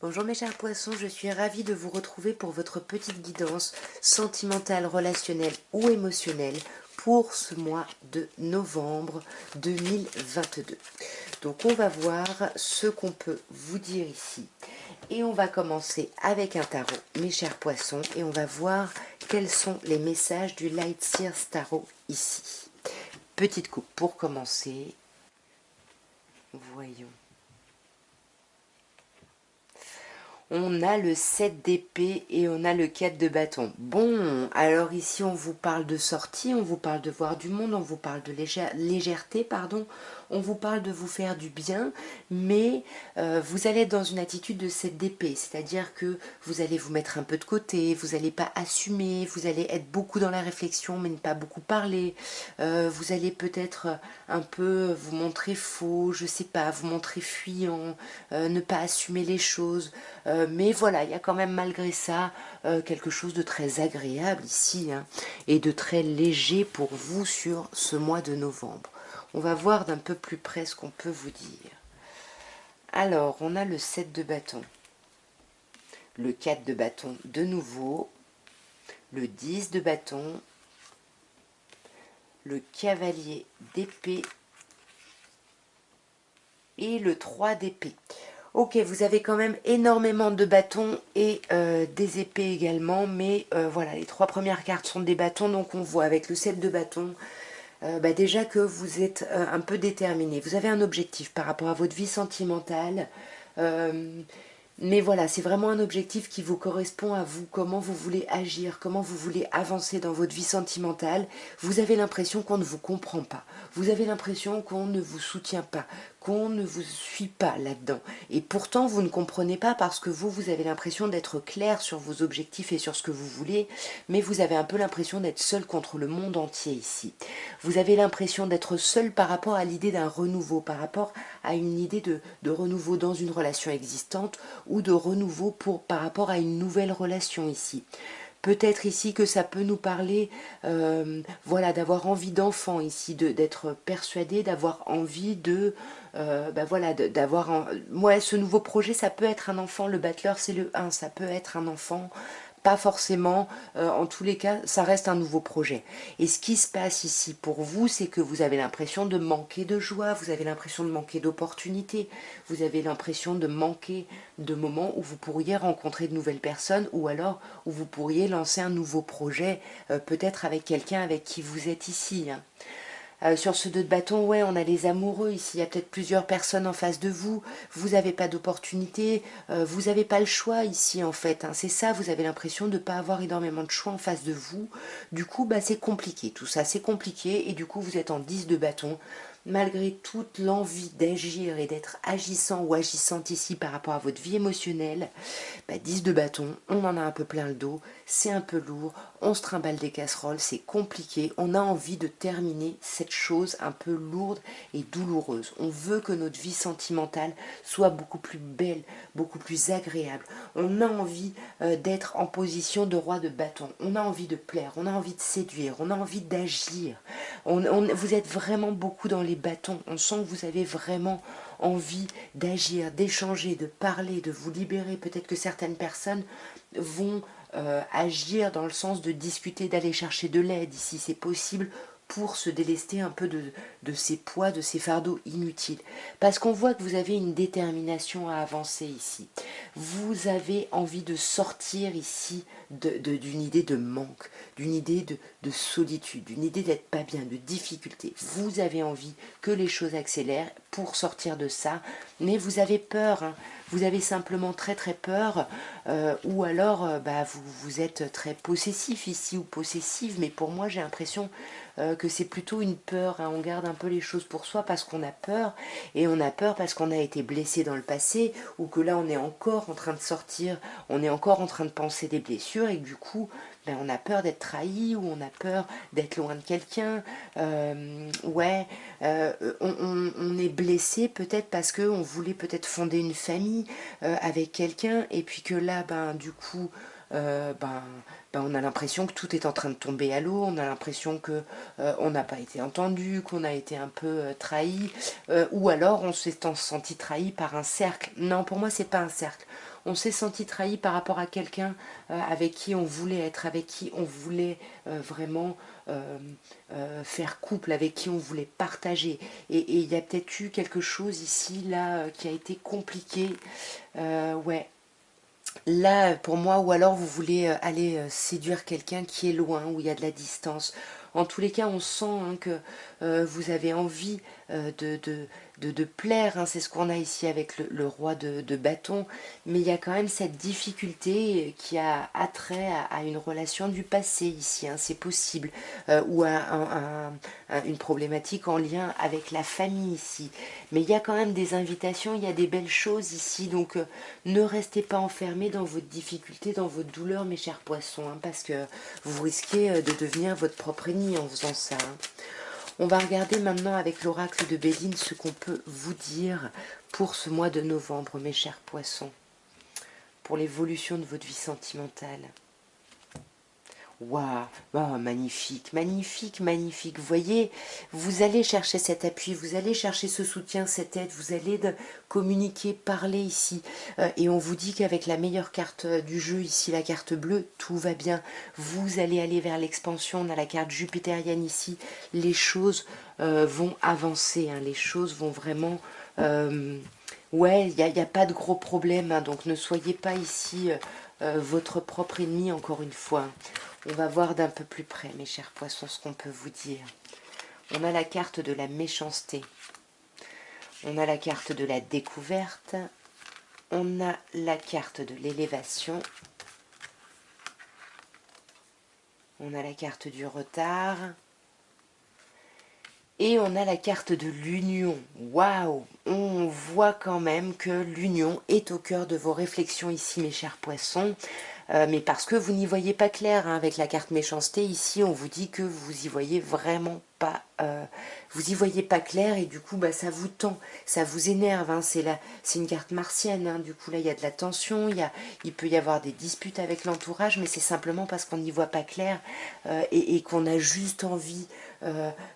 Bonjour mes chers poissons, je suis ravie de vous retrouver pour votre petite guidance sentimentale, relationnelle ou émotionnelle pour ce mois de novembre 2022. Donc on va voir ce qu'on peut vous dire ici. Et on va commencer avec un tarot, mes chers poissons, et on va voir quels sont les messages du Light Seers Tarot ici. Petite coupe pour commencer. Voyons. On a le 7 d'épée et on a le 4 de bâton. Bon, alors ici on vous parle de sortie, on vous parle de voir du monde, on vous parle de légèreté, pardon. On vous parle de vous faire du bien, mais vous allez être dans une attitude de 7 d'épée, c'est-à-dire que vous allez vous mettre un peu de côté, vous n'allez pas assumer, vous allez être beaucoup dans la réflexion mais ne pas beaucoup parler. Vous allez peut-être un peu vous montrer faux, je sais pas, vous montrer fuyant, ne pas assumer les choses. Mais voilà, il y a quand même malgré ça quelque chose de très agréable ici hein, et de très léger pour vous sur ce mois de novembre. On va voir d'un peu plus près ce qu'on peut vous dire. Alors, on a le 7 de bâton, le 4 de bâton de nouveau, le 10 de bâton, le cavalier d'épée et le 3 d'épée. Ok, vous avez quand même énormément de bâtons et des épées également, mais voilà, les trois premières cartes sont des bâtons, donc on voit avec le 7 de bâton, déjà que vous êtes un peu déterminé. Vous avez un objectif par rapport à votre vie sentimentale, mais voilà, c'est vraiment un objectif qui vous correspond à vous, comment vous voulez agir, comment vous voulez avancer dans votre vie sentimentale. Vous avez l'impression qu'on ne vous comprend pas, vous avez l'impression qu'on ne vous soutient pas, qu'on ne vous suit pas là-dedans. Et pourtant, vous ne comprenez pas parce que vous avez l'impression d'être clair sur vos objectifs et sur ce que vous voulez, mais vous avez un peu l'impression d'être seul contre le monde entier ici. Vous avez l'impression d'être seul par rapport à l'idée d'un renouveau, par rapport à une idée de renouveau dans une relation existante ou de renouveau par rapport à une nouvelle relation ici. Peut-être ici que ça peut nous parler, voilà, d'avoir envie d'enfant ici, d'être persuadé, d'avoir envie voilà, d'avoir, ouais, ce nouveau projet, ça peut être un enfant, le battleur c'est le 1, ça peut être un enfant, pas forcément, en tous les cas, ça reste un nouveau projet. Et ce qui se passe ici pour vous, c'est que vous avez l'impression de manquer de joie, vous avez l'impression de manquer d'opportunités, vous avez l'impression de manquer de moments où vous pourriez rencontrer de nouvelles personnes ou alors où vous pourriez lancer un nouveau projet, peut-être avec quelqu'un avec qui vous êtes ici. Hein. Sur ce 2 de bâton, ouais, on a les amoureux ici. Il y a peut-être plusieurs personnes en face de vous. Vous n'avez pas d'opportunité. Vous n'avez pas le choix ici, en fait. Hein. C'est ça, vous avez l'impression de ne pas avoir énormément de choix en face de vous. Du coup, c'est compliqué. Tout ça, c'est compliqué. Et du coup, vous êtes en 10 de bâton. Malgré toute l'envie d'agir et d'être agissant ou agissante ici par rapport à votre vie émotionnelle, 10 de bâton, on en a un peu plein le dos, c'est un peu lourd, on se trimballe des casseroles, c'est compliqué, on a envie de terminer cette chose un peu lourde et douloureuse. On veut que notre vie sentimentale soit beaucoup plus belle, beaucoup plus agréable. On a envie d'être en position de roi de bâton, on a envie de plaire, on a envie de séduire, on a envie d'agir. Vous êtes vraiment beaucoup dans les bâtons, on sent que vous avez vraiment envie d'agir, d'échanger, de parler, de vous libérer. Peut-être que certaines personnes vont agir dans le sens de discuter, d'aller chercher de l'aide, si c'est possible, pour se délester un peu de ces poids, de ces fardeaux inutiles. Parce qu'on voit que vous avez une détermination à avancer ici. Vous avez envie de sortir ici d'une idée de manque, d'une idée de solitude, d'une idée d'être pas bien, de difficulté. Vous avez envie que les choses accélèrent pour sortir de ça, mais vous avez peur, hein. Vous avez simplement très très peur, ou alors vous êtes très possessif ici ou possessive, mais pour moi j'ai l'impression que c'est plutôt une peur, hein. On garde un peu les choses pour soi parce qu'on a peur, et on a peur parce qu'on a été blessé dans le passé, ou que là on est encore en train de sortir, on est encore en train de penser des blessures, et que du coup on a peur d'être trahi, ou on a peur d'être loin de quelqu'un, ouais, on est blessé peut-être parce qu'on voulait peut-être fonder une famille avec quelqu'un, et puis que là, du coup, on a l'impression que tout est en train de tomber à l'eau, on a l'impression que on n'a pas été entendu, qu'on a été un peu trahi, ou alors on s'est senti trahi par un cercle. Non, pour moi c'est pas un cercle. On s'est senti trahi par rapport à quelqu'un avec qui on voulait être, avec qui on voulait vraiment faire couple, avec qui on voulait partager. Et il y a peut-être eu quelque chose ici, là, qui a été compliqué. Ouais, là, pour moi, ou alors vous voulez aller séduire quelqu'un qui est loin, où il y a de la distance. En tous les cas, on sent hein, que vous avez envie de plaire. Hein, c'est ce qu'on a ici avec le roi de bâton. Mais il y a quand même cette difficulté qui a attrait à une relation du passé ici. Hein, c'est possible. Ou à une problématique en lien avec la famille ici. Mais il y a quand même des invitations, il y a des belles choses ici. Donc ne restez pas enfermés dans votre difficulté, dans votre douleur, mes chers poissons, hein, parce que vous risquez de devenir votre propre ennemi en faisant ça. Hein. On va regarder maintenant avec l'oracle de Béline ce qu'on peut vous dire pour ce mois de novembre, mes chers poissons, pour l'évolution de votre vie sentimentale. Waouh, wow, magnifique, magnifique, magnifique. Vous voyez, vous allez chercher cet appui, vous allez chercher ce soutien, cette aide, vous allez communiquer, parler ici. Et on vous dit qu'avec la meilleure carte du jeu, ici la carte bleue, tout va bien. Vous allez aller vers l'expansion, on a la carte jupitérienne ici. Les choses vont avancer, hein, les choses vont vraiment... ouais, il n'y a pas de gros problèmes, hein, donc ne soyez pas ici votre propre ennemi, encore une fois. On va voir d'un peu plus près, mes chers poissons, ce qu'on peut vous dire. On a la carte de la méchanceté. On a la carte de la découverte. On a la carte de l'élévation. On a la carte du retard. Et on a la carte de l'union. Waouh! On voit quand même que l'union est au cœur de vos réflexions ici, mes chers poissons. Mais parce que vous n'y voyez pas clair, hein, avec la carte méchanceté, ici on vous dit que vous y voyez vraiment pas, vous y voyez pas clair et du coup bah, ça vous tend, ça vous énerve, hein, c'est une carte martienne, hein, du coup là il y a de la tension, il peut y avoir des disputes avec l'entourage, mais c'est simplement parce qu'on n'y voit pas clair et qu'on a juste envie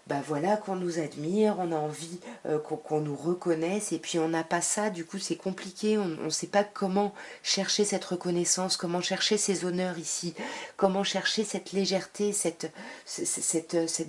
bah voilà, qu'on nous admire, on a envie qu'on nous reconnaisse et puis on n'a pas ça, du coup c'est compliqué, on ne sait pas comment chercher cette reconnaissance, comment chercher ces honneurs ici, comment chercher cette légèreté, cette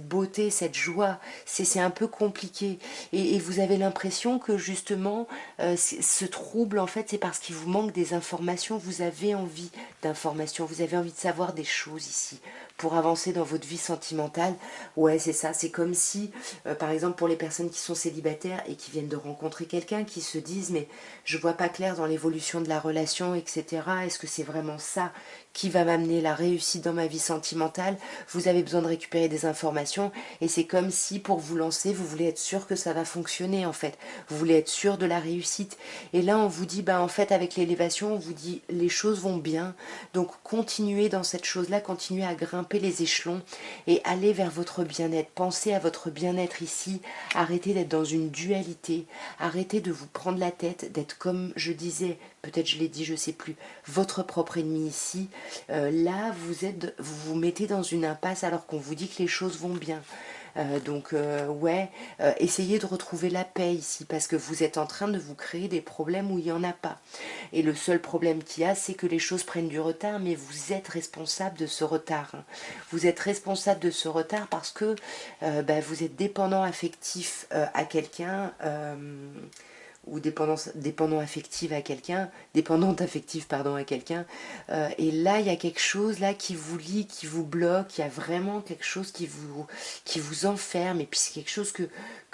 beauté, cette joie, c'est un peu compliqué et vous avez l'impression que justement ce trouble en fait c'est parce qu'il vous manque des informations, vous avez envie d'informations, vous avez envie de savoir des choses ici pour avancer dans votre vie sentimentale. Ouais, c'est ça, c'est comme si, par exemple, pour les personnes qui sont célibataires et qui viennent de rencontrer quelqu'un, qui se disent, mais je vois pas clair dans l'évolution de la relation, etc. Est-ce que c'est vraiment ça qui va m'amener la réussite dans ma vie sentimentale? Vous avez besoin de récupérer des informations et c'est comme si, pour vous lancer, vous voulez être sûr que ça va fonctionner, en fait. Vous voulez être sûr de la réussite. Et là, on vous dit, ben, en fait, avec l'élévation, on vous dit, les choses vont bien, donc continuez dans cette chose-là, continuez à grimper les échelons et allez vers votre bien-être. Pensez à votre bien-être ici. Arrêtez d'être dans une dualité. Arrêtez de vous prendre la tête, d'être comme je disais, peut-être je l'ai dit, je sais plus, votre propre ennemi ici. Là, vous vous mettez dans une impasse alors qu'on vous dit que les choses vont bien. Ouais, essayez de retrouver la paix ici parce que vous êtes en train de vous créer des problèmes où il n'y en a pas. Et le seul problème qu'il y a, c'est que les choses prennent du retard, mais vous êtes responsable de ce retard. Hein. Vous êtes responsable de ce retard parce que bah, vous êtes dépendant affectif à quelqu'un. Ou dépendant affective à quelqu'un, dépendante affective pardon à quelqu'un, et là il y a quelque chose là qui vous lie, qui vous bloque, il y a vraiment quelque chose qui vous enferme, et puis c'est quelque chose que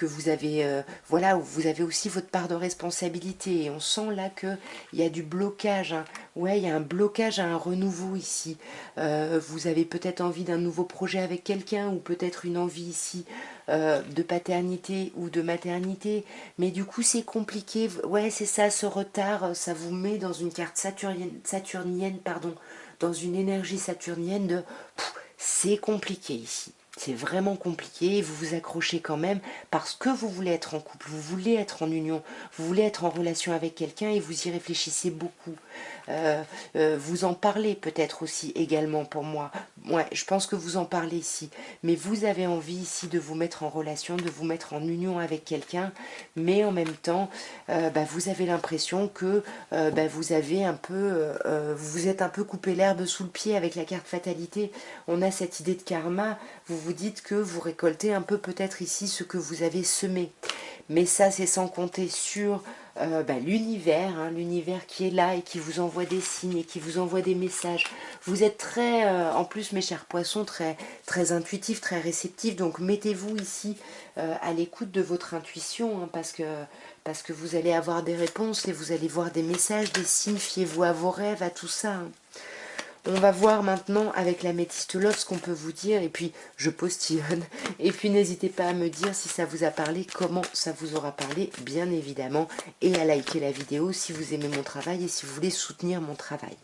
vous avez, voilà, où vous avez aussi votre part de responsabilité, et on sent là que il y a du blocage, hein. Ouais, il y a un blocage à un renouveau ici, vous avez peut-être envie d'un nouveau projet avec quelqu'un, ou peut-être une envie ici de paternité ou de maternité, mais du coup c'est compliqué, ouais c'est ça, ce retard, ça vous met dans une carte saturnienne, pardon, dans une énergie saturnienne de c'est compliqué ici. C'est vraiment compliqué, vous vous accrochez quand même parce que vous voulez être en couple, vous voulez être en union, vous voulez être en relation avec quelqu'un et vous y réfléchissez beaucoup. Vous en parlez peut-être aussi également pour moi. Ouais, je pense que vous en parlez ici. Mais vous avez envie ici de vous mettre en relation, de vous mettre en union avec quelqu'un. Mais en même temps, vous avez l'impression que vous avez un peu, vous êtes un peu coupé l'herbe sous le pied avec la carte fatalité. On a cette idée de karma. Vous vous dites que vous récoltez un peu peut-être ici ce que vous avez semé. Mais ça, c'est sans compter sur l'univers, hein, l'univers qui est là et qui vous envoie des signes et qui vous envoie des messages. Vous êtes très, en plus mes chers poissons, très, très intuitifs, très réceptifs. Donc mettez-vous ici à l'écoute de votre intuition, hein, parce que vous allez avoir des réponses et vous allez voir des messages, des signes. Fiez-vous à vos rêves, à tout ça. Hein. On va voir maintenant avec la métiste love ce qu'on peut vous dire. Et puis, je postillonne. Et puis, n'hésitez pas à me dire si ça vous a parlé, comment ça vous aura parlé, bien évidemment. Et à liker la vidéo si vous aimez mon travail et si vous voulez soutenir mon travail.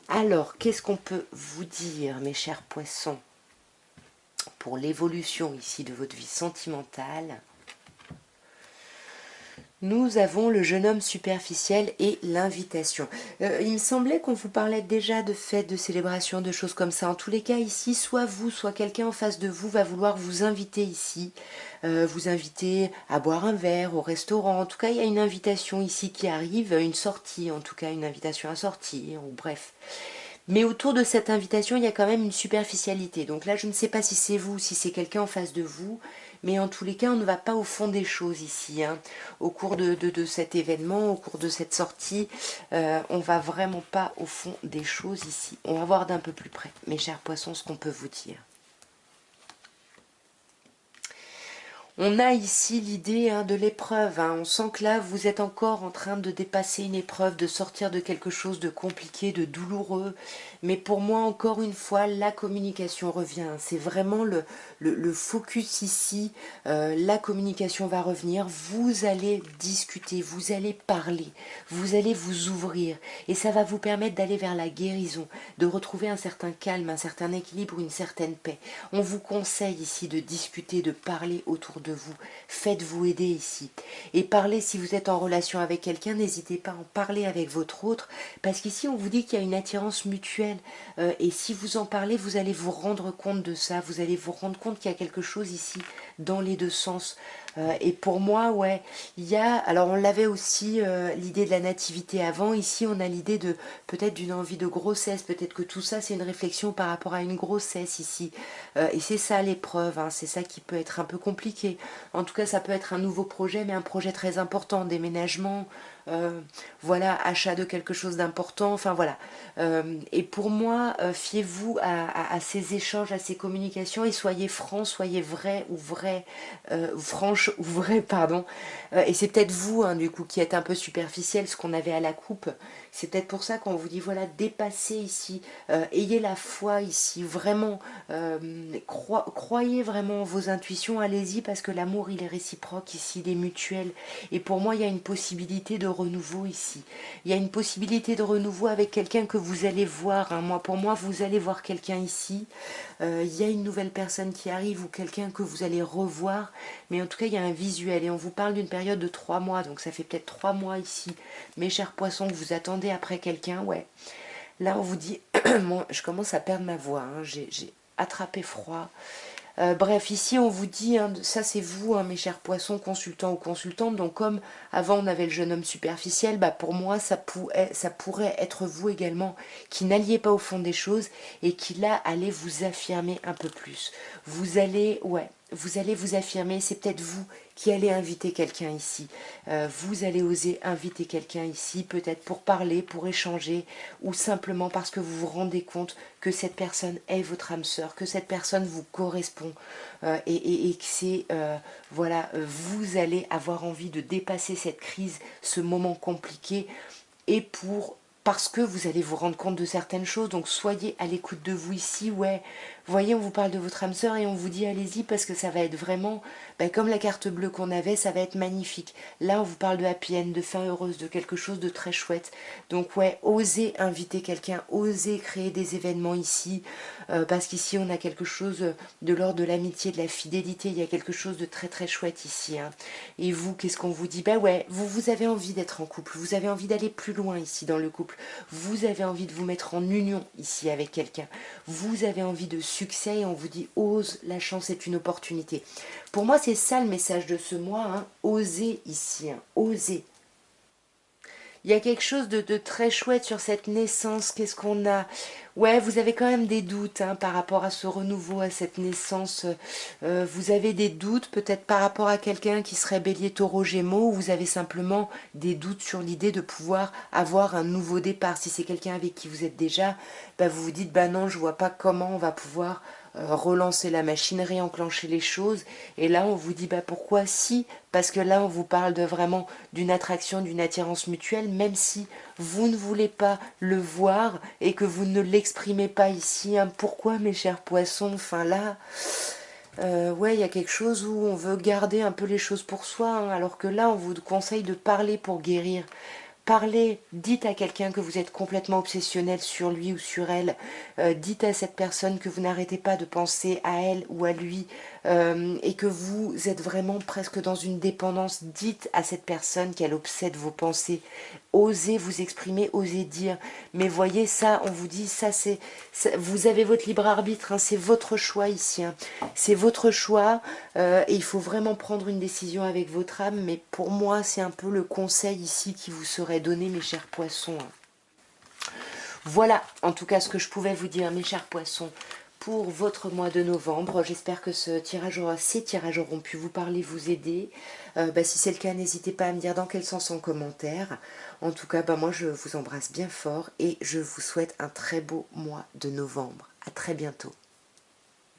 Alors, qu'est-ce qu'on peut vous dire, mes chers poissons, pour l'évolution ici de votre vie sentimentale? Nous avons le jeune homme superficiel et l'invitation. Il me semblait qu'on vous parlait déjà de fêtes, de célébrations, de choses comme ça. En tous les cas, ici, soit vous, soit quelqu'un en face de vous va vouloir vous inviter ici, vous inviter à boire un verre au restaurant. En tout cas, il y a une invitation ici qui arrive, une sortie, en tout cas une invitation à sortir, ou bref. Mais autour de cette invitation, il y a quand même une superficialité. Donc là, je ne sais pas si c'est vous, si c'est quelqu'un en face de vous, mais en tous les cas, on ne va pas au fond des choses ici. Hein. Au cours de cet événement, au cours de cette sortie, on va vraiment pas au fond des choses ici. On va voir d'un peu plus près, mes chers poissons, ce qu'on peut vous dire. On a ici l'idée de l'épreuve. Hein. On sent que là, vous êtes encore en train de dépasser une épreuve, de sortir de quelque chose de compliqué, de douloureux. Mais pour moi, encore une fois, la communication revient. C'est vraiment le focus ici. La communication va revenir. Vous allez discuter, vous allez parler, vous allez vous ouvrir. Et ça va vous permettre d'aller vers la guérison, de retrouver un certain calme, un certain équilibre, une certaine paix. On vous conseille ici de discuter, de parler autour de vous. Faites-vous aider ici. Et parlez, si vous êtes en relation avec quelqu'un, n'hésitez pas à en parler avec votre autre, parce qu'ici on vous dit qu'il y a une attirance mutuelle. Et si vous en parlez, vous allez vous rendre compte de ça. Vous allez vous rendre compte qu'il y a quelque chose ici dans les deux sens. Et pour moi, ouais, il y a, alors on l'avait aussi l'idée de la nativité avant, ici on a l'idée de peut-être d'une envie de grossesse, peut-être que tout ça c'est une réflexion par rapport à une grossesse ici, et c'est ça l'épreuve, hein, c'est ça qui peut être un peu compliqué. En tout cas ça peut être un nouveau projet, mais un projet très important, déménagement, voilà, achat de quelque chose d'important, enfin voilà. Et pour moi, fiez-vous à ces échanges, à ces communications et soyez franc, soyez vrai ou vrai, franche ou vrai, pardon. Et c'est peut-être vous, hein, du coup, qui êtes un peu superficiel, ce qu'on avait à la coupe. C'est peut-être pour ça qu'on vous dit, voilà, dépassez ici, ayez la foi ici, vraiment, croyez vraiment en vos intuitions, allez-y, parce que l'amour, il est réciproque ici, il est mutuel. Et pour moi, il y a une possibilité de renouveau ici. Il y a une possibilité de renouveau avec quelqu'un que vous allez voir. Hein. Moi, pour moi, vous allez voir quelqu'un ici. Il y a une nouvelle personne qui arrive ou quelqu'un que vous allez revoir. Mais en tout cas, il y a un visuel. Et on vous parle d'une période de 3 mois. Donc ça fait peut-être 3 mois ici. Mes chers poissons, que vous attendez après quelqu'un. Ouais. Là, on vous dit... Moi, je commence à perdre ma voix. Hein. J'ai attrapé froid. Bref, ici on vous dit, hein, ça c'est vous, hein, mes chers poissons, consultants ou consultantes, donc comme avant on avait le jeune homme superficiel, pour moi ça pourrait être vous également, qui n'alliez pas au fond des choses et qui là allez vous affirmer un peu plus. Vous allez, ouais, vous allez vous affirmer, c'est peut-être vous qui allez inviter quelqu'un ici. Vous allez oser inviter quelqu'un ici, peut-être pour parler, pour échanger, ou simplement parce que vous vous rendez compte que cette personne est votre âme sœur, que cette personne vous correspond, et que c'est, voilà, vous allez avoir envie de dépasser cette crise, ce moment compliqué, et parce que vous allez vous rendre compte de certaines choses, donc soyez à l'écoute de vous ici, ouais, Vous voyez, on vous parle de votre âme sœur et on vous dit allez-y parce que ça va être vraiment, comme la carte bleue qu'on avait, ça va être magnifique. Là, on vous parle de happy end, de fin heureuse, de quelque chose de très chouette. Donc ouais, osez inviter quelqu'un, osez créer des événements ici, parce qu'ici, on a quelque chose de l'ordre de l'amitié, de la fidélité, il y a quelque chose de très très chouette ici. Hein. Et vous, qu'est-ce qu'on vous dit? Bah ouais, vous avez envie d'être en couple, vous avez envie d'aller plus loin ici dans le couple, vous avez envie de vous mettre en union ici avec quelqu'un, vous avez envie de succès et on vous dit ose, la chance est une opportunité. Pour moi, c'est ça le message de ce mois, hein. Osez ici, hein. Osez. Il y a quelque chose de très chouette sur cette naissance. Qu'est-ce qu'on a? Ouais, vous avez quand même des doutes hein, par rapport à ce renouveau, à cette naissance. Vous avez des doutes peut-être par rapport à quelqu'un qui serait bélier, taureau, gémeaux, ou vous avez simplement des doutes sur l'idée de pouvoir avoir un nouveau départ. Si c'est quelqu'un avec qui vous êtes déjà, vous vous dites, non, je vois pas comment on va pouvoir relancer la machine, réenclencher les choses. Et là, on vous dit, pourquoi si? Parce que là, on vous parle de vraiment d'une attraction, d'une attirance mutuelle, même si vous ne voulez pas le voir et que vous ne l'exprimez pas ici. Hein. Pourquoi, mes chers poissons? Enfin là, ouais, il y a quelque chose où on veut garder un peu les choses pour soi, hein, alors que là, on vous conseille de parler pour guérir. Parlez, dites à quelqu'un que vous êtes complètement obsessionnel sur lui ou sur elle. Dites à cette personne que vous n'arrêtez pas de penser à elle ou à lui et que vous êtes vraiment presque dans une dépendance. Dites à cette personne qu'elle obsède vos pensées. Osez vous exprimer, osez dire. Mais voyez ça, on vous dit ça, vous avez votre libre arbitre, hein, c'est votre choix ici. Hein. C'est votre choix et il faut vraiment prendre une décision avec votre âme. Mais pour moi, c'est un peu le conseil ici qui vous serait donné, mes chers poissons. Hein. Voilà, en tout cas, ce que je pouvais vous dire, mes chers poissons, pour votre mois de novembre. J'espère que ces tirages auront pu vous parler, vous aider. Si c'est le cas, n'hésitez pas à me dire dans quel sens en commentaire. En tout cas, moi, je vous embrasse bien fort et je vous souhaite un très beau mois de novembre. À très bientôt.